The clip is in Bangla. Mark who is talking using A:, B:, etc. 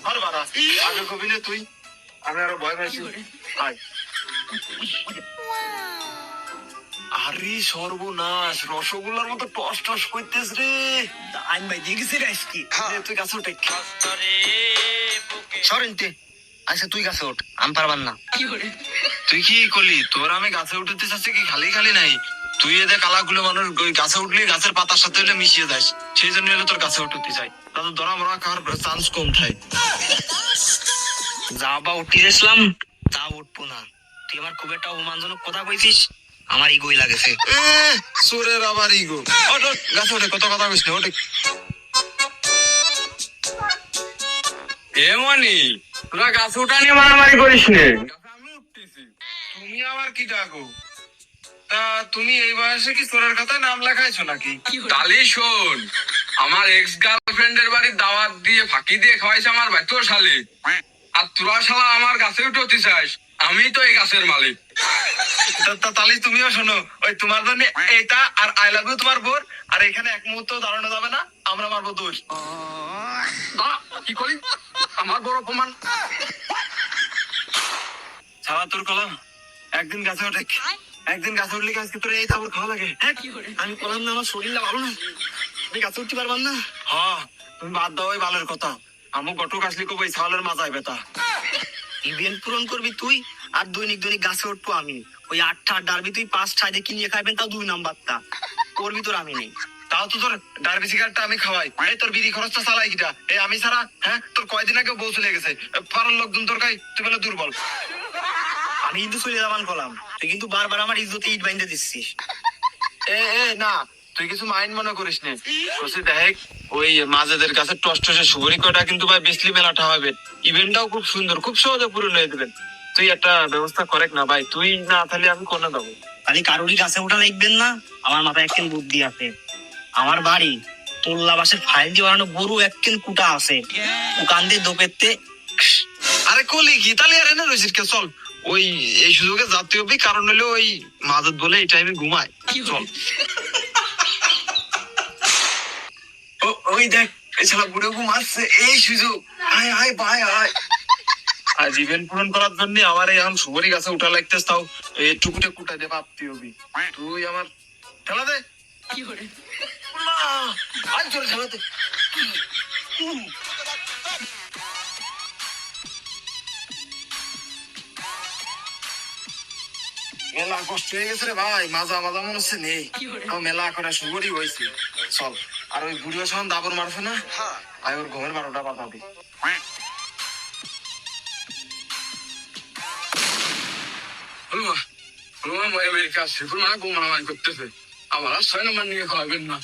A: আর বাড়া আগে কবি না তুই, আমি আরো ভয় পাইছি। আয়। আরে সর্বনাশ, রসগোল্লার মতো টস টস করতেছ রে।
B: আইন ভাই দিয়ে গেছি রে আজকে।
A: তুই গাছে উঠে
B: সরেনতে আচ্ছা তুই গাছে ওঠ, আমি পারবার না।
A: তুই কি করলি? তোর আমি গাছে উঠতে চাচ্ছি কি খালি খালি নাই, তুই এদের কালাগুলো মানুষ গাছে উঠলে গাছের পাতার সাথে হলে মিশিয়ে যাস, সেই জন্য হলে তোর গাছে উঠতে চাই, তাদের ধরা মরা খাওয়ার চান্স কম থাকে।
B: যা বা উঠতে গেছিলাম তা উঠবো না। তুই আমার খুব একটা অপমানজনক কথা কইছিস, আমার ইগোই লাগেছে।
A: সুরের আবার ইগো। ওঠ গাছে ওঠে, কত কথা কইস না, ওঠে।
C: এমনি তোরা গাছ উঠা নিয়ে মারামারি করিস নে।
A: আমি উঠতেছি, তুমি আবার কি ডাকো? তা তুমি এই বয়সে কি চোরের খাতায় নাম লেখাইছো নাকি?
C: তাহলে শোন, আমার এক্স গার্লফ্রেন্ডের বাড়ির দাওয়াত দিয়ে ফাঁকি দিয়ে খাওয়াইছে আমার ভাই তোর শালি, আর তোরা শালা আমার গাছে উঠতে চাস, আমি তো এই গাছের মালিক।
A: তাহলে তুমিও শোনো, ওই তোমার জন্য এটা আর আই লাভ ইউ তোমার বোর, আর এখানে এক মুহূর্ত দাঁড়ানো যাবে না, আমরা মারবো দোষ।
C: কি করি আমার বড় অপমান।
A: ছাড়া তোর কলম, একদিন গাছে ওঠে, একদিন গাছে উঠলে আজকে তোর এই তাবর খাওয়া লাগে।
B: আমি বললাম না আমার শরীরটা ভালো না, আমি গাছে উঠতে পারবার না।
A: হ্যাঁ তুমি বাদ দাও ওই বালের কথা, আমি গটক আসলি কব এই ছাওয়ালের মাথায় ব্যথা।
B: ইভেন্ট পূরণ করবি তুই, আর দৈনিক দৈনিক গাছে উঠবো আমি। ওই 8টা ডারবি তুই 5টা দেখি নিয়ে খাইবেন, তাও 2 নাম্বারটা করবি তোর, আমি নেই।
A: তাও তো তোর ডার্বি সিগারেটটা আমি খাওয়াই, এই তোর বিড়ি খরচটা চালাই কিটা? এই আমি ছাড়া, হ্যাঁ তোর কয়দিন আগে বউ চলে গেছে, পাড়ার লোকজন তোর খাই, তুই বলে দুর্বল।
B: আমি কিন্তু চলে যাবান কলাম, তুই কিন্তু বারবার আমার ইজ্জতে ইট বাইন্ধে দিচ্ছিস।
A: এ না, তুই কিছু মাইন্ড মনে করিস নে। বলছি দেখ, ওই মাঝেদের কাছে টস টসে সুগরি কয়টা কিন্তু ভাই বেসলি মেলাটা হবে, ইভেন্টটাও খুব সুন্দর, খুব সহজে পূরণ হয়ে দেবেন। তুই একটা ব্যবস্থা করেক না ভাই, তুই না তাহলে আমি কোনে দেবো।
B: খালি কারোরই গাছে ওঠা লাগবেন না, আমার মাথায় একদিন বুদ্ধি আছে। আমার বাড়ি তোল্লা বাসের ফাইল দিয়ে বানানো গরু একদিন কুটা আছে, ওখান দিয়ে দোপেতে।
A: আরে কলি কি তাহলে আর এনে রয়েছিস কে? চল ওই এই সুযোগে জাতীয় বি, কারণ হলো ওই মাজত বলে এই টাইমে ঘুমায়। চল ওই দেখ এছাড়া বুড়ো ঘুমাচ্ছে, এই সুযোগ, আয় আয় ভাই আয়। আজ ইভেন্ট পূরণ করার জন্য আমার এই এখন সুবরি গাছে উঠা লাগতেছ, তাও এই টুকুটে কুটা দে ভাবতে হবি। তুই আমার ঠেলা দে, না আজ তোর ঠেলাতে। মেলা কষ্ট হয়ে গেছে রে ভাই, মাজা মাজা মনে হচ্ছে নেই, মেলা করে সুবরি হয়েছে। চল, আর ওই বুড়িও সখন দাবর মারছে না, আয় ওর ঘুমের 12টা বাজাবি।
C: আমেরিকা সেগুলো মানে গোমারামারি করতেছে, আমার আর 6 নম্বর নিয়ে খাওয়াবেন না।